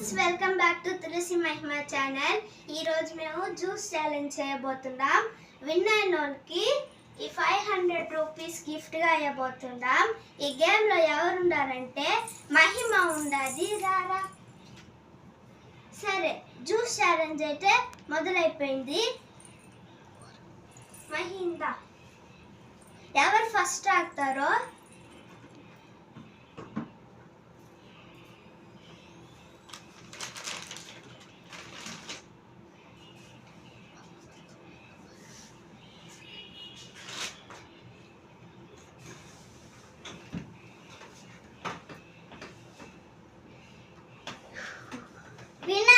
Friends, welcome back to Tulasi Mahima channel. ఈరోజు మేము juice challenge చేయబోతున్నాం. విన్ అయినోళ్ళకి ఈ 500 రూపీస్ గిఫ్ట్గా ఇవ్వబోతున్నాం. ఈ గేమ్లో ఎవరు ఉండాలంటే మహిమ ఉండాలి. రారా. సరే, జ్యూస్ ఛాలెంజ్ అయితే మొదలైపోయింది. మహిందా, ఎవరు ఫస్ట్ ఆగుతారో విన్